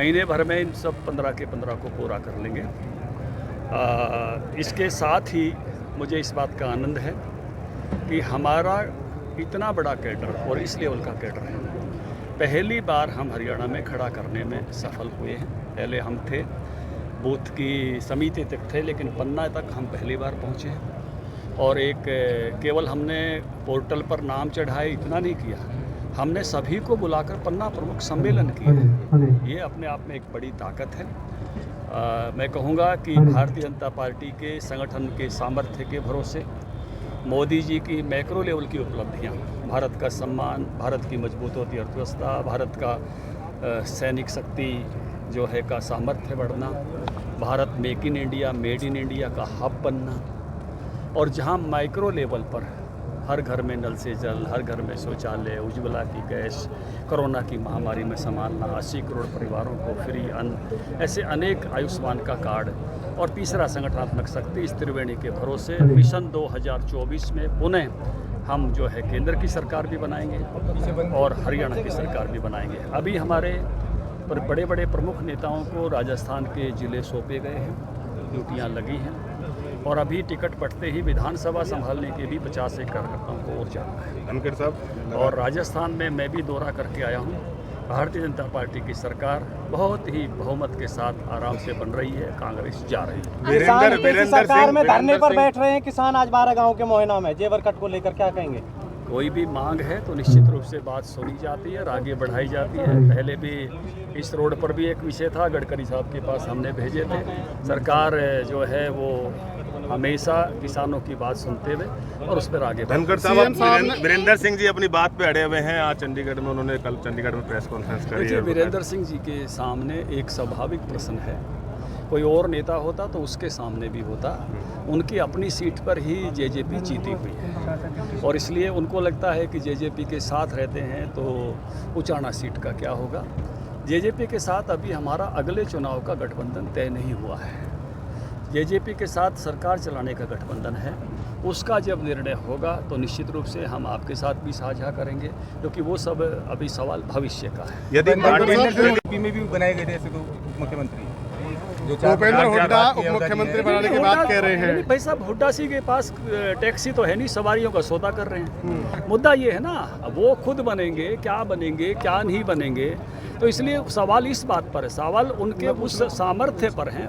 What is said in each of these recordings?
महीने भर में इन सब 15 के 15 को पूरा कर लेंगे। इसके साथ ही मुझे इस बात का आनंद है कि हमारा इतना बड़ा कैडर और इस लेवल का कैडर है, पहली बार हम हरियाणा में खड़ा करने में सफल हुए हैं। पहले हम थे बूथ की समिति तक थे, लेकिन पन्ना तक हम पहली बार पहुँचे हैं। और एक केवल हमने पोर्टल पर नाम चढ़ाए इतना नहीं किया, हमने सभी को बुलाकर पन्ना प्रमुख सम्मेलन किया। ये अपने आप में एक बड़ी ताकत है। मैं कहूँगा कि भारतीय जनता पार्टी के संगठन के सामर्थ्य के भरोसे मोदी जी की मैक्रो लेवल की उपलब्धियाँ, भारत का सम्मान, भारत की मजबूत होती अर्थव्यवस्था, भारत का सैनिक शक्ति जो है का सामर्थ्य बढ़ना, Bharat make in India, made in India का हब बनना, और जहाँ माइक्रो लेवल पर हर घर में नल से जल, हर घर में शौचालय, उज्ज्वला की गैस, कोरोना की महामारी में संभालना, 80 करोड़ परिवारों को फ्री अन्न, ऐसे अनेक आयुष्मान का कार्ड, और तीसरा संगठनात्मक शक्ति इस त्रिवेणी के भरोसे मिशन 2024 में पुनः हम जो है केंद्र की सरकार भी बनाएंगे और हरियाणा की सरकार भी बनाएंगे। अभी हमारे बड़े बड़े प्रमुख नेताओं को राजस्थान के ज़िले सौंपे गए हैं, ड्यूटियाँ लगी हैं, और अभी टिकट पटते ही विधानसभा संभालने के भी 50 एक कार्यकर्ताओं को और जाना है। धनखड़ साहब, और राजस्थान में मैं भी दौरा करके आया हूँ। भारतीय जनता पार्टी की सरकार बहुत ही बहुमत के साथ आराम से बन रही है, कांग्रेस जा रही है। वीरेंद्र सरकार में धरने पर बैठ रहे हैं किसान आज 12 गाँव के मोहना में जेवर कट को लेकर, क्या कहेंगे? कोई भी मांग है तो निश्चित रूप से बात सुनी जाती है और आगे बढ़ाई जाती है। पहले भी इस रोड पर भी एक विषय था, गडकरी साहब के पास हमने भेजे थे। सरकार जो है वो हमेशा किसानों की बात सुनते हुए और उस पर आगे। धनखड़ साहब, वीरेंद्र सिंह जी अपनी बात पे अड़े हुए हैं। आज चंडीगढ़ में उन्होंने कल चंडीगढ़ में प्रेस कॉन्फ्रेंस करी है। वीरेंद्र सिंह जी के सामने एक स्वाभाविक प्रश्न है, कोई और नेता होता तो उसके सामने भी होता। उनकी अपनी सीट पर ही जेजेपी जीती हुई है और इसलिए उनको लगता है कि जेजेपी के साथ रहते हैं तो उचाना सीट का क्या होगा। जेजेपी के साथ अभी हमारा अगले चुनाव का गठबंधन तय नहीं हुआ है। जेजेपी के साथ सरकार चलाने का गठबंधन है, उसका जब निर्णय होगा तो निश्चित रूप से हम आपके साथ भी साझा करेंगे, क्योंकि वो सब अभी सवाल भविष्य का है। यदि बीजेपी में भी बनाए गए थे ऐसे तो मुख्यमंत्री भूपेंद्र हुड्डा उप मुख्यमंत्री बनाने की बात कह रहे हैं। भाई साहब, हुड्डा सिंह के पास टैक्सी तो है नहीं, सवारियों का सौदा कर रहे हैं। मुद्दा ये है ना, वो खुद बनेंगे क्या नहीं बनेंगे, तो इसलिए सवाल इस बात पर है, सवाल उनके उस सामर्थ्य पर है।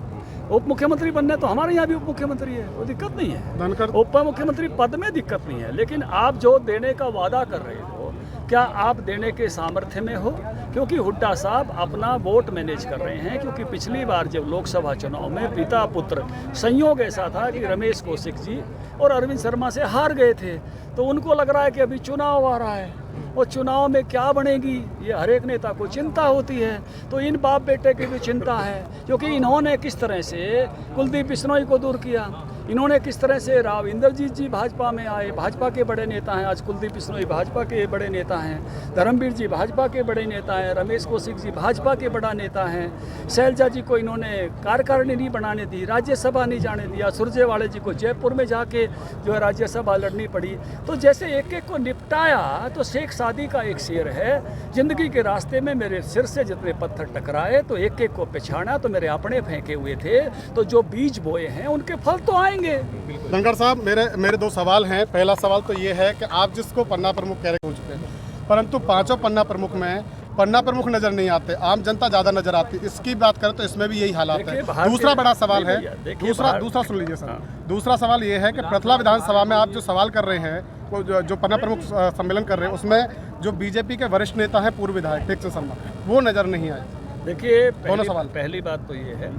उप मुख्यमंत्री बनना तो हमारे यहाँ भी उप मुख्यमंत्री है, वो दिक्कत नहीं है। उप मुख्यमंत्री पद में दिक्कत नहीं है, लेकिन आप जो देने का वादा कर रहे हो, क्या आप देने के सामर्थ्य में हो? क्योंकि हुड्डा साहब अपना वोट मैनेज कर रहे हैं, क्योंकि पिछली बार जब लोकसभा चुनाव में पिता पुत्र संयोग ऐसा था कि रमेश कौशिक जी और अरविंद शर्मा से हार गए थे, तो उनको लग रहा है कि अभी चुनाव आ रहा है और चुनाव में क्या बनेगी ये हर एक नेता को चिंता होती है। तो इन बाप बेटे की भी चिंता है, क्योंकि इन्होंने किस तरह से कुलदीप बिश्नोई को दूर किया, इन्होंने किस तरह से राव इंद्रजीत जी भाजपा में आए, भाजपा के बड़े नेता हैं। आज कुलदीप बिश्नोई भाजपा के बड़े नेता हैं, धर्मवीर जी भाजपा के बड़े नेता हैं, रमेश कौशिक जी भाजपा के बड़ा नेता हैं, शैलजा जी को इन्होंने कार्यकारिणी नहीं बनाने दी, राज्यसभा नहीं जाने दिया, सुरजेवाले जी को जयपुर में जाके जो है राज्यसभा लड़नी पड़ी। तो जैसे एक एक को निपटाया, तो शेख सादी का एक शेर है, जिंदगी के रास्ते में मेरे सिर से जितने पत्थर टकराए तो एक एक को पछाड़ा तो मेरे अपने फेंके हुए थे, तो जो बीज बोए हैं उनके फल तो आएंगे। धनखड़ साहब, मेरे दो सवाल हैं। पहला सवाल तो ये है कि आप जिसको पन्ना प्रमुख कह रहे हो चुके हैं, परंतु पांचों पन्ना प्रमुख में पन्ना प्रमुख नजर नहीं आते, आम जनता ज्यादा नजर आती। इसकी बात करें तो इसमें भी यही हालात है। दूसरा बड़ा सवाल है, दूसरा सुन लीजिए सर, दूसरा सवाल ये है कि प्रथला विधानसभा में आप जो सवाल कर रहे हैं, जो पन्ना प्रमुख सम्मेलन कर रहे हैं, उसमें जो बीजेपी के वरिष्ठ नेता हैं पूर्व विधायक टेक शर्मा, वो नजर नहीं आए। देखिए, पहली बात तो ये है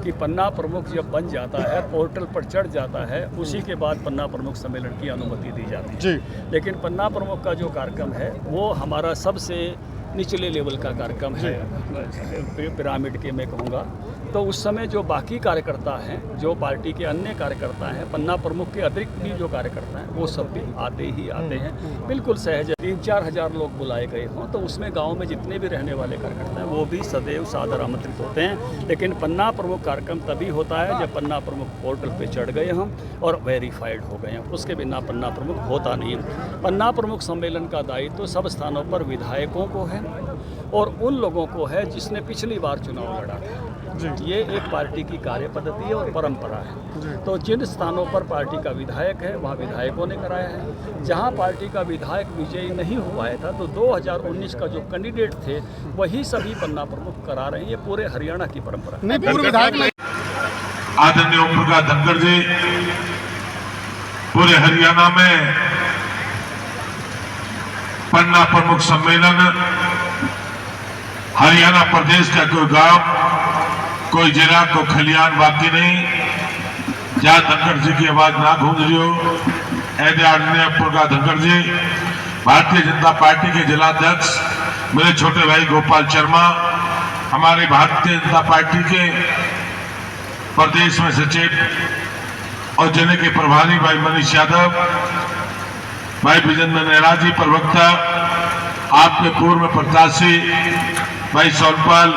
कि पन्ना प्रमुख जब बन जाता है, पोर्टल पर चढ़ जाता है, उसी के बाद पन्ना प्रमुख सम्मेलन की अनुमति दी जाती है। लेकिन पन्ना प्रमुख का जो कार्यक्रम है वो हमारा सबसे निचले लेवल का कार्यक्रम है, पिरामिड के मैं कहूँगा। तो उस समय जो बाकी कार्यकर्ता हैं, जो पार्टी के अन्य कार्यकर्ता हैं, पन्ना प्रमुख के अतिरिक्त भी जो कार्यकर्ता हैं, वो सब भी आते ही आते हैं। बिल्कुल सहज 3-4 हज़ार लोग बुलाए गए हों तो उसमें गांव में जितने भी रहने वाले कार्यकर्ता हैं वो भी सदैव सादर आमंत्रित होते हैं। लेकिन पन्ना प्रमुख कार्यक्रम तभी होता है जब पन्ना प्रमुख पोर्टल पे चढ़ गए हम और वेरीफाइड हो गए हैं, उसके बिना पन्ना प्रमुख होता नहीं है। पन्ना प्रमुख सम्मेलन का दायित्व तो सब स्थानों पर विधायकों को है और उन लोगों को है जिसने पिछली बार चुनाव लड़ा था। ये एक पार्टी की कार्य पद्धति है और परंपरा है। तो जिन स्थानों पर पार्टी का विधायक है वहाँ विधायकों ने कराया है। जहाँ पार्टी का विधायक विजयी नहीं हो पाया था तो 2019 का जो कैंडिडेट थे वही सभी पन्ना प्रमुख करा रहे हैं। ये पूरे हरियाणा की परंपरा है। नहीं, पूर्व विधायक नहीं। आदरणीय ओम प्रकाश धनखड़ जी पूरे हरियाणा में पन्ना प्रमुख सम्मेलन, हरियाणा प्रदेश का कोई गांव, कोई जिला, कोई खलियान बाकी नहीं जहां धनखड़ जी की आवाज ना गूंज रही हो। आदरणीय प्रकाश धनखड़ जी भारतीय जनता पार्टी के जिलाध्यक्ष, मेरे छोटे भाई गोपाल शर्मा, हमारे भारतीय जनता पार्टी के प्रदेश में सचिव और जिले के प्रभारी भाई मनीष यादव, भाई विजेंद्र नेहरा जी प्रवक्ता, आपके पूर्व प्रत्याशी भाई सोनपाल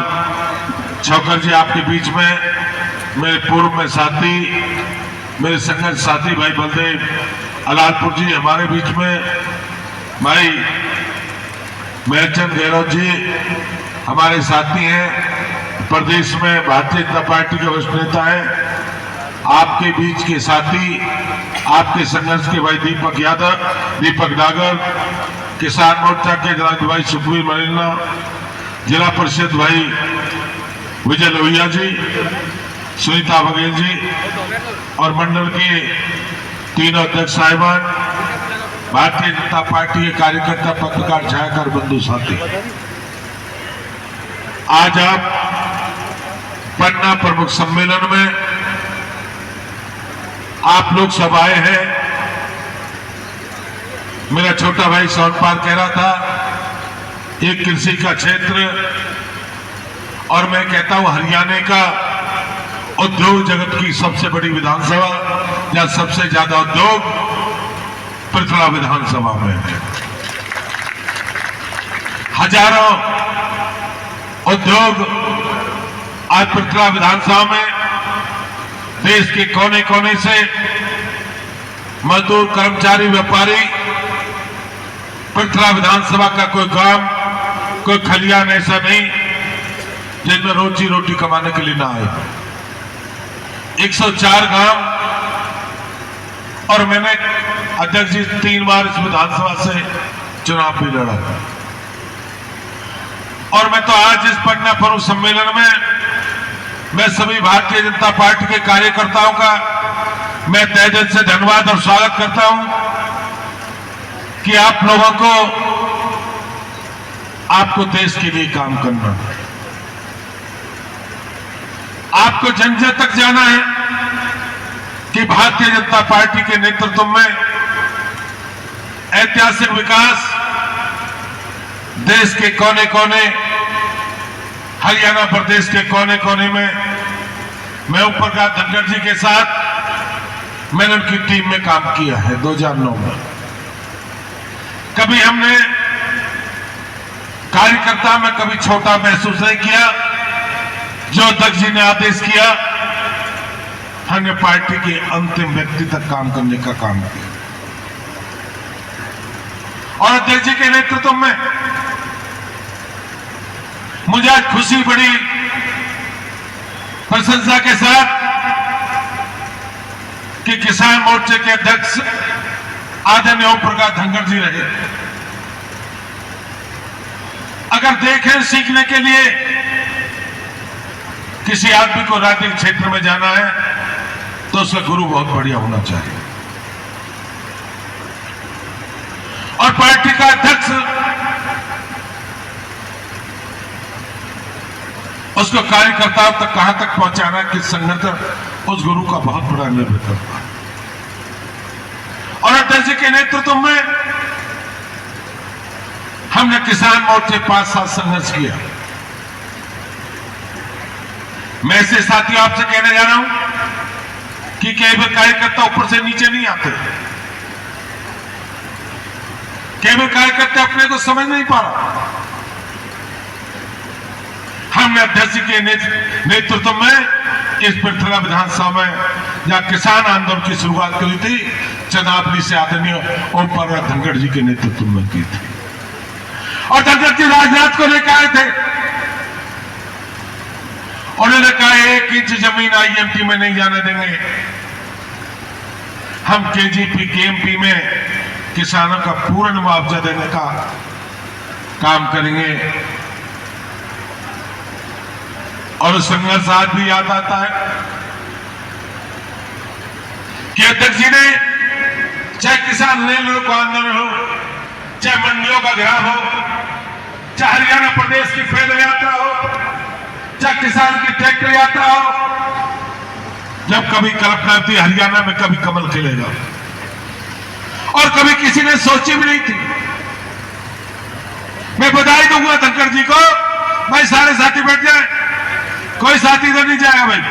छौकर जी आपके बीच में, मेरे पूर्व में साथी, मेरे संगठन साथी भाई बलदेव अलालपुर जी हमारे बीच में, भाई महचंद गहलोत जी हमारे साथी हैं, प्रदेश में भारतीय जनता पार्टी के वरिष्ठ नेता हैं, आपके बीच के साथी, आपके संघर्ष के भाई दीपक यादव, दीपक डागर, किसान मोर्चा के जनाब भाई सुखबीर मरीना, जिला परिषद भाई विजय लोहिया जी, सुनीता बघेल जी और मंडल के तीनों अध्यक्ष साहिबान, भारतीय जनता पार्टी के कार्यकर्ता, पत्रकार, छायाकार बंधु साथी, आज आप पन्ना प्रमुख सम्मेलन में आप लोग सब आए हैं। मेरा छोटा भाई सोनपाल कह रहा था एक कृषि का क्षेत्र, और मैं कहता हूं हरियाणा का उद्योग जगत की सबसे बड़ी विधानसभा या सबसे ज्यादा उद्योग पृथला विधानसभा में है। हजारों उद्योग आज पृथला विधानसभा में देश के कोने कोने से मजदूर, कर्मचारी, व्यापारी पृथला विधानसभा का कोई गांव, कोई खलियान ऐसा नहीं जिसमें रोजी रोटी कमाने के लिए ना आए। 104 गांव, और मैंने अध्यक्ष जी 3 बार इस विधानसभा से चुनाव भी लड़ा, और मैं तो आज इस पन्ना प्रमुख सम्मेलन में मैं सभी भारतीय जनता पार्टी के कार्यकर्ताओं का मैं तहे दिल से धन्यवाद और स्वागत करता हूं कि आप लोगों को, आपको देश के लिए काम करना, आपको जन जन तक जाना है कि भारतीय जनता पार्टी के नेतृत्व में ऐतिहासिक विकास देश के कोने कोने, हरियाणा प्रदेश के कोने कोने में, मैं ओम प्रकाश धनखड़ जी के साथ मैंने उनकी टीम में काम किया है 2009 में। कभी हमने कार्यकर्ता में कभी छोटा महसूस नहीं किया। जो अध्यक्ष जी ने आदेश किया, हमने पार्टी के अंतिम व्यक्ति तक काम करने का काम किया, और अध्यक्ष जी के नेतृत्व में मुझे आज खुशी बड़ी प्रशंसा के साथ कि किसान मोर्चे के अध्यक्ष आदरणीय ओम प्रकाश धनखड़ जी रहे। अगर देखें सीखने के लिए किसी आदमी को राजनीतिक क्षेत्र में जाना है तो उसका गुरु बहुत बढ़िया होना चाहिए, और पार्टी का अध्यक्ष उसको कार्यकर्ताओं तक कहां तक पहुंचाना, किस संगठन, उस गुरु का बहुत बड़ा निर्भर करता है। और अध्यक्ष जी के नेतृत्व में हमने किसान मोर्चे 5 साल संघर्ष किया। मैं ऐसे साथियों आपसे कहने जा रहा हूं कि कई बार कार्यकर्ता ऊपर से नीचे नहीं आते, कई बार कार्यकर्ता अपने को समझ नहीं पा रहा। हमने अध्यक्ष के नेतृत्व में इस पृथ्वी विधानसभा में जहां किसान आंदोलन की शुरुआत करी थी, चंदावली से आदरणीय ओम प्रकाश धनखड़ जी के नेतृत्व में की थी, और धनखड़ जी राजनाथ को लेकर आए थे। उन्होंने कहा 1 इंच जमीन आईएमटी में नहीं जाने देंगे, हम केजीपी केएमपी में किसानों का पूर्ण मुआवजा देने का काम करेंगे। और संघर्ष आज भी याद आता है कि अध्यक्ष जी ने चाहे किसान रेल रोको आंदोलन हो, चाहे मंडियों का घेराव हो, चाहे हरियाणा प्रदेश की पैदल यात्रा हो, चाहे किसान की ट्रैक्टर यात्रा हो, जब कभी कल्पना थी हरियाणा में कभी कमल खिलेगा, और कभी किसी ने सोची भी नहीं थी। मैं बधाई दूंगा धनखड़ जी को। भाई सारे साथी बैठ जाए, कोई साथी इधर नहीं जाएगा भाई।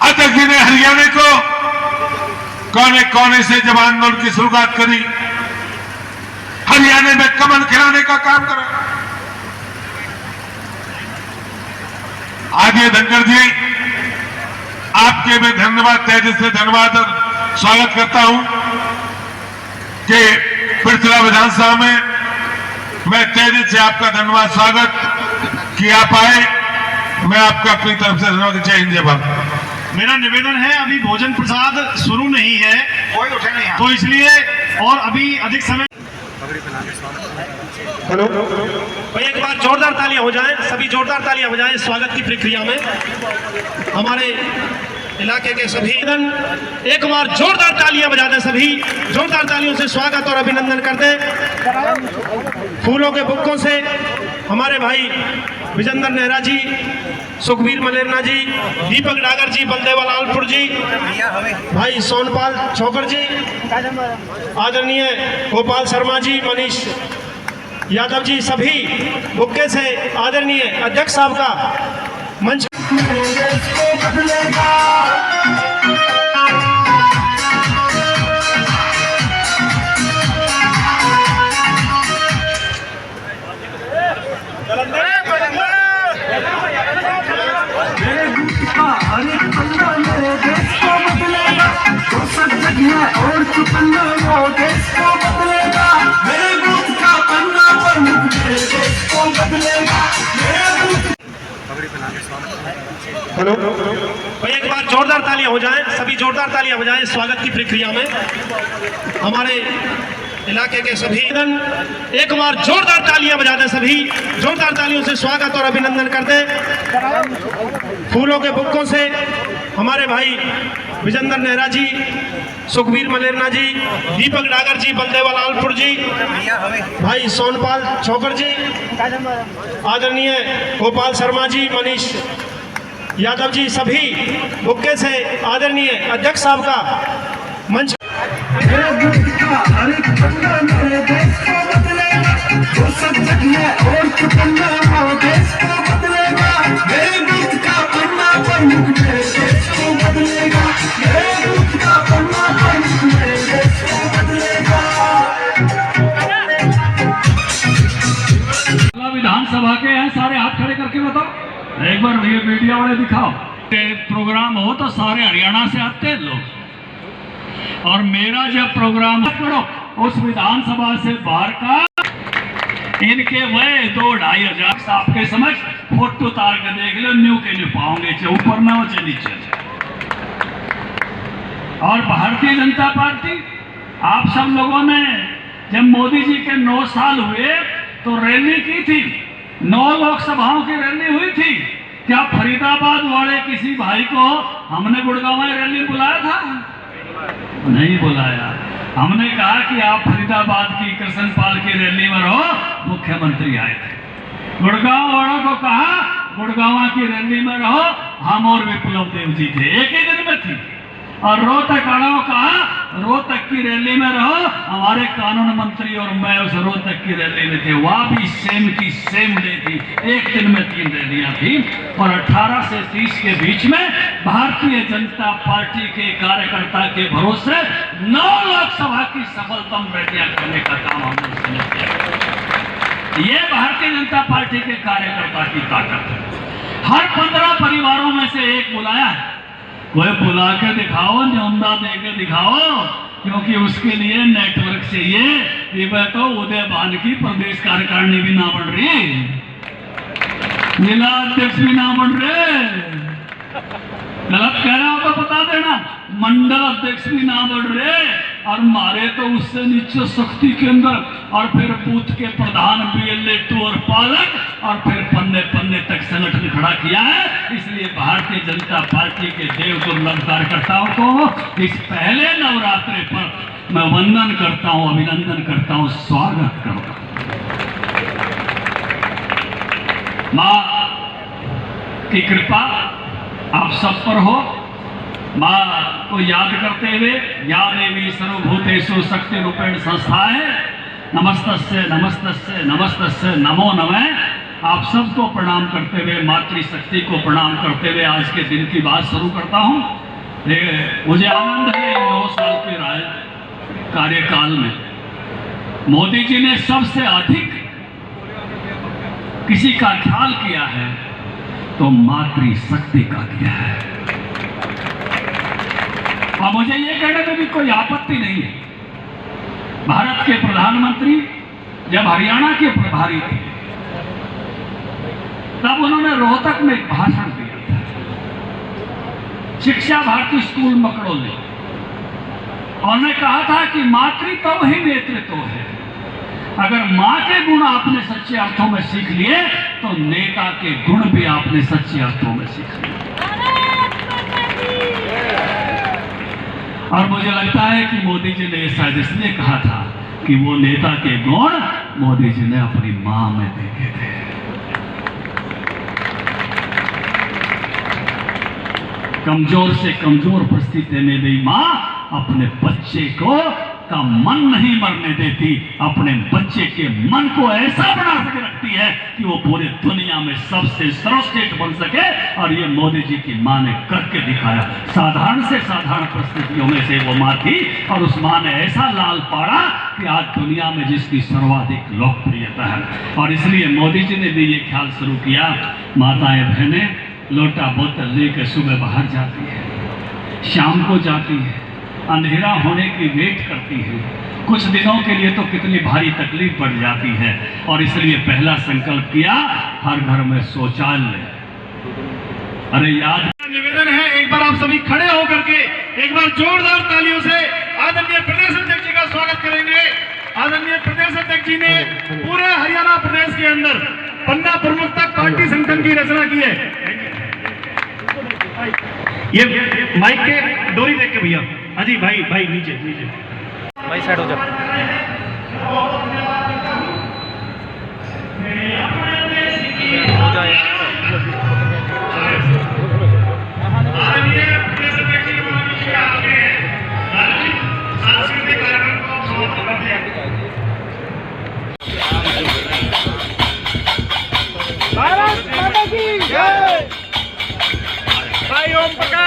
अध्यक्ष जी ने हरियाणा को कोने कोने से जब आंदोलन की शुरुआत करी, हरियाणा में कमल खिलाने का काम करा। आगे धनखड़ जी, आपके मैं धन्यवाद, तेजी से धन्यवाद और स्वागत करता हूं कि पृथ्वी विधानसभा में मैं तेजी से आपका धन्यवाद स्वागत कि आप आए। मैं आपका अपनी तरफ से धन्यवाद। जय हिंद, जय भारत। मेरा निवेदन है, अभी भोजन प्रसाद शुरू नहीं है, तो इसलिए और अभी अधिक समय। हेलो, तो एक बार जोरदार तालियां हो जाएं, सभी जोरदार तालियां हो जाएं स्वागत की प्रक्रिया में। हमारे इलाके के सभी एक बार जोरदार तालियां बजा दें, सभी जोरदार तालियों से स्वागत और अभिनंदन कर दें। फूलों के बुक्कों से हमारे भाई विजेंद्र नेहरा जी, सुखबीर मलेरना जी, दीपक डागर जी, बलदेवा लालपुर जी, भाई सोनपाल छोकर जी, आदरणीय गोपाल शर्मा जी, मनीष यादव जी, सभी बुक्के से आदरणीय अध्यक्ष साहब का मंच। और चुपन्ना वो देश को बदलेगा, मेरे बूथ का पन्ना पर मेरे देश को बदलेगा, हेलो, तो एक बार जोरदार तालियां हो जाएं, सभी जोरदार तालियां हो जाएं स्वागत की प्रक्रिया में। हमारे इलाके के सभी एक बार जोरदार तालियां बजा दें, सभी जोरदार तालियों से स्वागत और अभिनंदन कर दें। फूलों के बुक्कों से हमारे भाई विजेंद्र नेहरा जी, सुखबीर मलेरना जी, दीपक डागर जी, बलदेवा लालपुर जी, भाई सोनपाल छोकर जी, आदरणीय गोपाल शर्मा जी, मनीष यादव जी, सभी बुक्के से आदरणीय अध्यक्ष साहब का मंच। मेरे बूथ का हर एक पन्ना मेरे देश को बदलेगा, वो सब जगह और चुपन्ना वो देश को बदलेगा, मेरे बूथ का पन्ना पर मेरे देश को बदलेगा, मेरे बूथ का पन्ना पर मेरे देश को बदलेगा। विधानसभा के हैं, सारे हाथ खड़े करके बताओ, एक बार ये मीडिया वाले दिखाओ। प्रोग्राम हो तो सारे हरियाणा से आते हैं लोग, और मेरा जब प्रोग्राम करो उस विधानसभा से बाहर का इनके वह 2-2,500 आपके समझ फोटो उतार के देख लो, न्यू के न्यू पाओगे, चाहे ऊपर ना हो चाहे नीचे। और भारतीय जनता पार्टी, आप सब लोगों ने जब मोदी जी के 9 साल हुए तो रैली की थी, 9 लोकसभाओं की रैली हुई थी। क्या फरीदाबाद वाले किसी भाई को हमने गुड़गांव में रैली बुलाया था? नहीं बुलाया। हमने कहा कि आप फरीदाबाद की कृष्णपाल की रैली में रहो, मुख्यमंत्री आए थे। गुड़गांव वालों को कहा गुड़गांव की रैली में रहो, हम और विप्लव देव जी थे, एक ही दिन में थी। और रोहतक वालों कहा रोहतक की रैली में रहो। हमारे कानून मंत्री और मैं उस रोहतक की रैली में थे, वहां भी सेम की सेम डे थी, एक दिन में 3 रैलियां थी। और 18 से 30 के बीच में भारतीय जनता पार्टी के कार्यकर्ता के भरोसे 9 लोकसभा की सफलतम रैलियां करने का काम हमने उस समय किया। ये भारतीय जनता पार्टी के कार्यकर्ता की ताकत है। हर 15 परिवारों में से एक बुलाया है, कोई बुला के दिखाओ, न्योंदा दे के दिखाओ, क्योंकि उसके लिए नेटवर्क चाहिए। ये तो उदय भान की प्रदेश कार्यकारिणी भी ना बन रही, जिला अध्यक्ष भी ना बन रहे, गलत कह रहा हो तो बता देना, मंडल अध्यक्ष भी ना बढ़ रहे, और मारे तो उससे नीचे शक्ति केंद्र, और फिर बूथ के प्रधान BLA2 और पालक, और फिर पन्ने पन्ने तक संगठन खड़ा किया है। इसलिए भारतीय जनता पार्टी के देव दुर्लभ कार्यकर्ताओं को इस पहले नवरात्रि पर मैं वंदन करता हूं, अभिनंदन करता हूं, स्वागत करता हूं। मां की कृपा आप सब पर हो। मां को याद करते हुए या देवी सर्वभूतेषु शक्ति रूपेण संस्थाएं नमस्तस्य नमस्तस्य नमस्तस्य नमो नमः। आप सबको प्रणाम करते हुए, मातृशक्ति को प्रणाम करते हुए आज के दिन की बात शुरू करता हूं। मुझे आनंद है 9 साल के कार्यकाल में मोदी जी ने सबसे अधिक किसी का ख्याल किया है तो मातृशक्ति का किया है। और मुझे ये कहने में भी कोई आपत्ति नहीं है, भारत के प्रधानमंत्री जब हरियाणा के प्रभारी थे तब उन्होंने रोहतक में एक भाषण दिया था, शिक्षा भारती स्कूल मकड़ोली। उन्होंने कहा था कि मातृत्व ही नेतृत्व है। अगर मां के गुण आपने सच्चे अर्थों में सीख लिए तो नेता के गुण भी आपने सच्चे अर्थों में सीख लिए। और मुझे लगता है कि मोदी जी ने शायद इसलिए कहा था कि वो नेता के गुण मोदी जी ने अपनी मां में देखे थे। कमजोर से कमजोर परिस्थिति में भी मां अपने बच्चे को का मन नहीं मरने देती, अपने बच्चे के मन को ऐसा बना सके रखती है कि वो पूरे दुनिया में सबसे सर्वश्रेष्ठ बन सके। और ये मोदी जी की मां ने करके दिखाया। साधारण से साधारण परिस्थितियों में से वो मां थी और उस मां ने ऐसा लाल पाड़ा कि आज दुनिया में जिसकी सर्वाधिक लोकप्रियता है। और इसलिए मोदी जी ने भी ये ख्याल शुरू किया, माताएं बहनें लोटा बोतल लेकर सुबह बाहर जाती है, शाम को जाती है, अंधेरा होने की वेट करती है। कुछ दिनों के लिए तो कितनी भारी तकलीफ बढ़ जाती है। और इसलिए पहला संकल्प किया, हर घर में शौचालय। अरे याद निवेदन है, एक बार आप सभी खड़े होकर के एक बार जोरदार तालियों से आदरणीय प्रदेश अध्यक्ष जी का स्वागत करेंगे। आदरणीय प्रदेश अध्यक्ष जी ने पूरे हरियाणा प्रदेश के अंदर पन्ना प्रमुख तक पार्टी संगठन की रचना की है। ये माइक के डोरी देख के भैया, हाँ जी भाई नीचे भाई साइड हो जाओ।